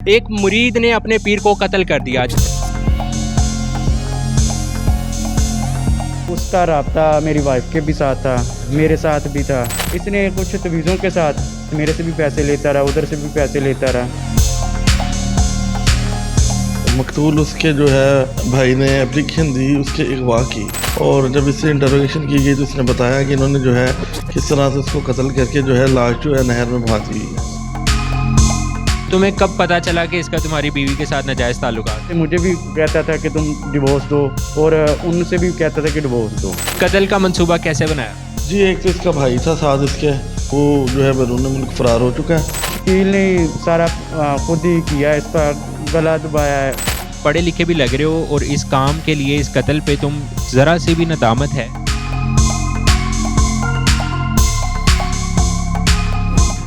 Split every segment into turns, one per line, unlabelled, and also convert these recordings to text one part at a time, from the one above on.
एक मुरीद ने अपने पीर को कत्ल कर दिया।
उसका राब्ता मेरी वाइफ के भी साथ था, मेरे साथ भी था। इसने कुछ तवीज़ों के साथ मेरे से भी पैसे लेता रहा, उधर से भी पैसे लेता रहा।
मकतूल उसके जो है भाई ने एप्लीकेशन दी उसके अगवा की, और जब इससे इंटरोगेशन की गई तो उसने बताया कि इन्होंने जो है किस तरह से उसको कत्ल करके जो है लाश जो है नहर में बहा दी।
तुम्हें कब पता चला कि इसका तुम्हारी बीवी के साथ नाजायज़ ताल्लुकात है?
मुझे भी कहता था कि तुम डिवोर्स दो, और उनसे भी कहता था कि डिवोर्स दो।
कत्ल का मंसूबा कैसे बनाया?
जी, एक तो इसका भाई था साथ इसके, वो जो है बैरून मुल्क फरार हो चुका है।
वकील ने सारा खुद ही किया, इसका गला दबाया है।
पढ़े लिखे भी लग रहे हो और इस काम के लिए, इस कत्ल पे तुम ज़रा सी भी नदामत है?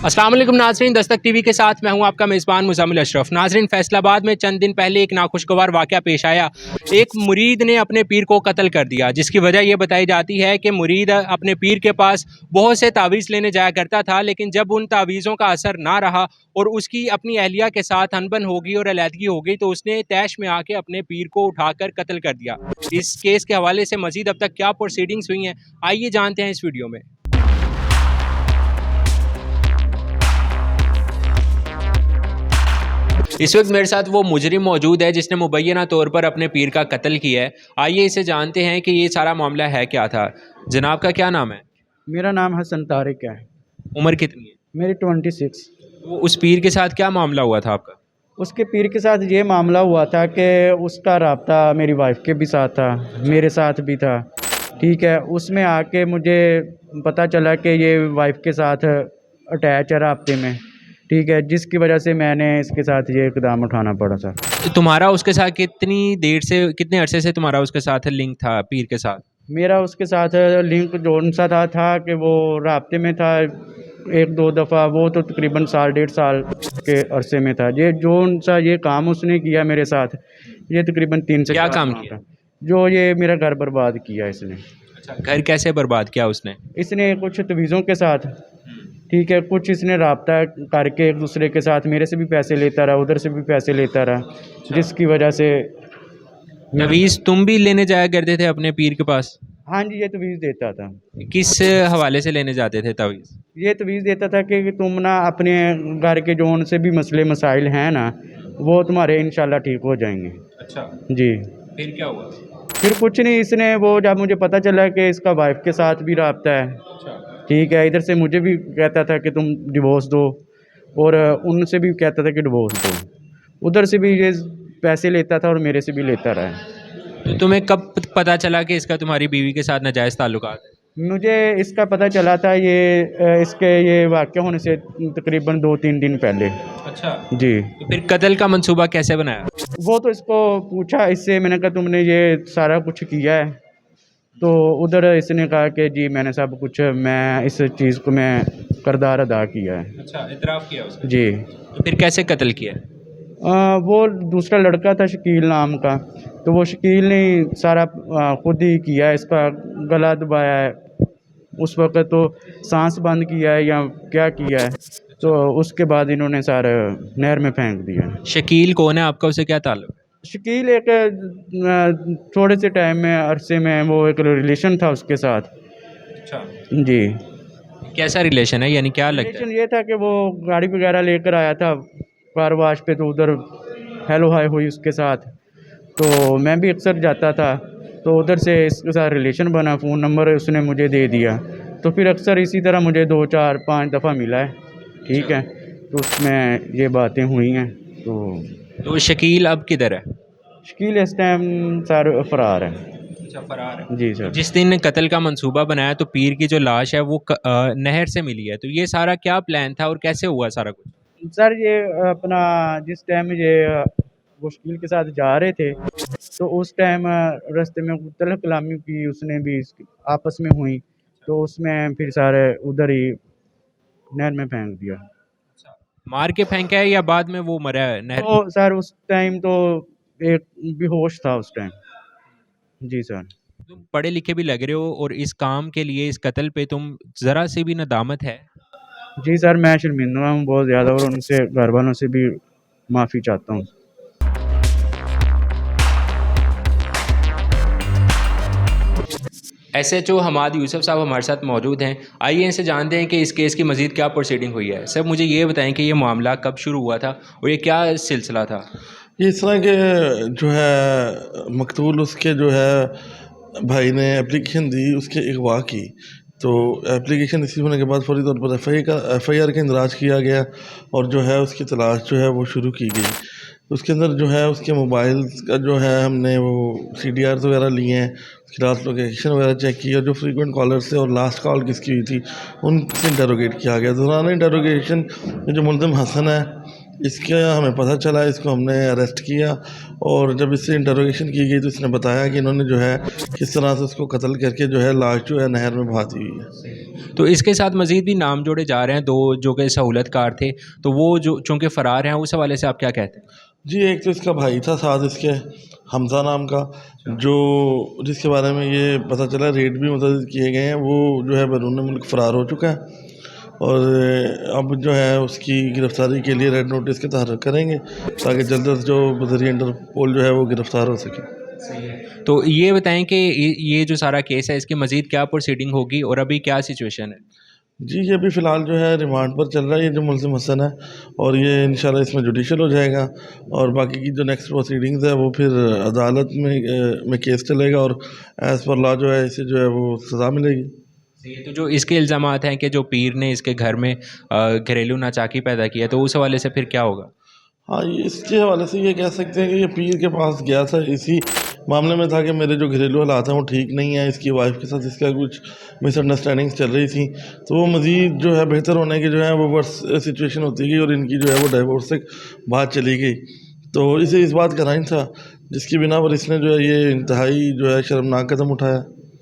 अस्सलाम वालेकुम नाज़रीन, दस्तक टीवी के साथ मैं हूं आपका मेज़बान मुज़म्मिल अशरफ। नाज़रीन, फैसलाबाद में चंद दिन पहले एक नाखुशगवार वाक़या पेश आया। एक मुरीद ने अपने पीर को कत्ल कर दिया, जिसकी वजह यह बताई जाती है कि मुरीद अपने पीर के पास बहुत से तावीज़ लेने जाया करता था, लेकिन जब उन तावीज़ों का असर ना रहा और उसकी अपनी अहलिया के साथ अनबन हो गई और अलहदगी हो गई, तो उसने तैश में आके अपने पीर को उठाकर कत्ल कर दिया। इस केस के हवाले से मज़ीद अब तक क्या प्रोसीडिंग्स हुई हैं, आइए जानते हैं इस वीडियो में। इस वक्त मेरे साथ वो मुजरिम मौजूद है जिसने मुबैना तौर पर अपने पीर का कत्ल किया है। आइए इसे जानते हैं कि ये सारा मामला है क्या था। जनाब का क्या नाम है?
मेरा नाम हसन तारिक है।
उम्र कितनी है?
मेरी 26।
वो उस पीर के साथ क्या मामला हुआ था आपका?
उसके पीर के साथ ये मामला हुआ था कि उसका राब्ता मेरी वाइफ के भी साथ था, मेरे साथ भी था। ठीक है, उसमें आके मुझे पता चला कि ये वाइफ के साथ अटैच है राब्ते में। ठीक है, जिसकी वजह से मैंने इसके साथ ये इक़दाम उठाना पड़ा था।
तुम्हारा उसके साथ कितनी देर से, कितने अरसे से तुम्हारा उसके साथ लिंक था, पीर के साथ?
मेरा उसके साथ लिंक जोन सा था कि वो राब्ते में था एक दो दफ़ा, वो तो तकरीबन साल 1.5 साल के अरसे में था। ये जोन सा ये काम उसने किया मेरे साथ, ये तकरीबन 3 से
क्या
4
काम
माह
किया?
का। जो ये मेरा घर बर्बाद किया इसने।
अच्छा, घर कैसे बर्बाद किया उसने?
इसने कुछ तवीज़ों के साथ, ठीक है, कुछ इसने राब्ता करके एक दूसरे के साथ मेरे से भी पैसे लेता रहा, उधर से भी पैसे लेता रहा, जिसकी वजह से
तवीज़ तुम भी लेने जाया करते थे अपने पीर के पास?
हाँ जी, ये तवीज़ देता था।
किस हवाले से लेने जाते थे तवीज़?
ये तवीज़ देता था कि तुम ना अपने घर के जो उनसे भी मसले मसाइल हैं ना, वो तुम्हारे इंशाल्लाह ठीक हो जाएंगे।
अच्छा,
जी।
फिर क्या हुआ?
फिर कुछ नहीं, इसने वो जब मुझे पता चला कि इसका वाइफ के साथ भी राब्ता है,
अच्छा,
ठीक है, इधर से मुझे भी कहता था कि तुम डिवोर्स दो, और उनसे भी कहता था कि डिवोर्स दो। उधर से भी ये पैसे लेता था और मेरे से भी लेता रहा है।
तो तुम्हें कब पता चला कि इसका तुम्हारी बीवी के साथ नाजायज़ ताल्लुकात है?
मुझे इसका पता चला था इसके ये वाक़या होने से तकरीबन 2-3 दिन पहले।
अच्छा,
जी।
तो फिर कत्ल का मंसूबा कैसे बनाया?
वो तो इसको पूछा इससे, मैंने कहा तुमने ये सारा कुछ किया है? तो उधर इसने कहा कि जी मैंने सब कुछ, मैं इस चीज़ को मैं किरदार अदा किया है।
अच्छा, इतराफ़ किया उसने।
जी।
तो फिर कैसे कत्ल किया?
वो दूसरा लड़का था शकील नाम का, तो वो शकील ने सारा खुद ही किया है, इसका गला दबाया है, उस वक़्त तो सांस बंद किया है या क्या किया है, तो उसके बाद इन्होंने सारा नहर में फेंक दिया है।
शकील कौन है आपका, उससे क्या ताल्लुक़ है?
शकील एक थोड़े से टाइम में अरसे में वो एक रिलेशन था उसके साथ।
अच्छा,
जी।
कैसा रिलेशन है, यानी क्या लगता है?
रिलेशन ये था कि वो गाड़ी वगैरह लेकर आया था कार वाश पे, तो उधर हेलो हाय हुई उसके साथ, तो मैं भी अक्सर जाता था, तो उधर से इसके साथ रिलेशन बना, फ़ोन नंबर उसने मुझे दे दिया, तो फिर अक्सर इसी तरह मुझे 2 4 5 दफ़ा मिला है। ठीक है, तो उसमें ये बातें हुई हैं। तो
शकील अब किधर है?
शकील इस टाइम सर फरार है।
अच्छा, फरार है।
जी सर।
जिस दिन कत्ल का मंसूबा बनाया तो पीर की जो लाश है वो नहर से मिली है, तो ये सारा क्या प्लान था और कैसे हुआ सारा कुछ?
सर ये अपना जिस टाइम ये वो शकील के साथ जा रहे थे, तो उस टाइम रास्ते में तलब कलामी की उसने भी आपस में हुई, तो उसमें फिर सारे उधर ही नहर में फेंक दिया।
अच्छा, मार के फेंका है या बाद में वो मरा है नहर?
तो सर उस टाइम तो एक बेहोश था उस टाइम। जी सर।
तुम पढ़े लिखे भी लग रहे हो और इस काम के लिए, इस कत्ल पे तुम ज़रा सी भी नदामत है?
जी सर, मैं शर्मिंदा हूँ बहुत ज़्यादा, और उनसे घर वालों से भी माफ़ी चाहता हूँ।
SHO हमाद यूसुफ साहब हमारे साथ मौजूद हैं। आइए इनसे जानते हैं कि इस केस की मज़ीद क्या प्रोसीडिंग हुई है। सर मुझे ये बताएं कि ये मामला कब शुरू हुआ था और ये क्या सिलसिला था।
ये इस तरह के जो है मकतूल उसके जो है भाई ने एप्लीकेशन दी उसके अगवा की, तो एप्लीकेशन रिसीव होने के बाद फौरी तौर पर FIR का इंदराज किया गया और जो है उसकी तलाश जो है वो शुरू की गई। उसके अंदर जो है उसके मोबाइल का जो है हमने वो CDRs वगैरह लिए हैं, उसकी लास्ट लोकेशन वगैरह चेक की और जो फ्रीक्वेंट कॉलर थे और लास्ट कॉल किसकी हुई थी उनसे इंटरोगेट किया गया। दौरान इंटरोगेशन जो मुल्ज़िम हसन है इसका हमें पता चला, इसको हमने अरेस्ट किया और जब इससे इंटरोगेशन की गई तो इसने बताया कि इन्होंने जो है किस तरह से उसको कत्ल करके जो है लाश जो है नहर में बहा दी हुई है।
तो इसके साथ मज़ीद भी नाम जोड़े जा रहे हैं, दो जो कि सहूलतकार थे, तो वो जो चूँकि फ़रार हैं उस हवाले से आप क्या कहते हैं।
जी, एक तो इसका भाई था साथ इसके हमज़ा नाम का, जो जिसके बारे में ये पता चला रेड भी मुतअद्दिद किए गए हैं, वो जो है बैरून मुल्क फ़रार हो चुका है और अब जो है उसकी गिरफ़्तारी के लिए रेड नोटिस के तहत करेंगे ताकि जल्द अज जो बज़रिए इंटरपोल जो है वो गिरफ़्तार हो सके।
तो ये बताएं कि ये जो सारा केस है इसकी मज़ीद क्या प्रोसीडिंग होगी और अभी क्या सिचुएशन है।
जी, ये अभी फ़िलहाल जो है रिमांड पर चल रहा है ये जो मुल्ज़िम हसन है और ये इंशाल्लाह इसमें जुडिशल हो जाएगा और बाकी की जो नेक्स्ट प्रोसीडिंग्स है वो फिर अदालत में केस चलेगा और एज़ पर लॉ जो है इसे जो है वो सज़ा मिलेगी।
तो जो इसके इल्ज़ामात हैं कि जो पीर ने इसके घर में घरेलू नाचाकी पैदा किया, तो उस हवाले से फिर क्या होगा।
हाँ, ये इसके हवाले से ये कह सकते हैं कि ये पीर के पास गया था इसी मामले में था कि मेरे जो घरेलू हालात हैं वो ठीक नहीं है, इसकी वाइफ के साथ इसका कुछ मिसअंडरस्टैंडिंग्स चल रही थी, तो वो मज़ीद जो है बेहतर होने की जो है वो वर्स सिचुएशन होती गई और इनकी जो है वो डाइवोर्स तक बात चली गई। तो इसे इस बात का राइन था जिसकी बिना पर इसने जो है ये इंतहाई जो है शर्मनाक कदम उठाया।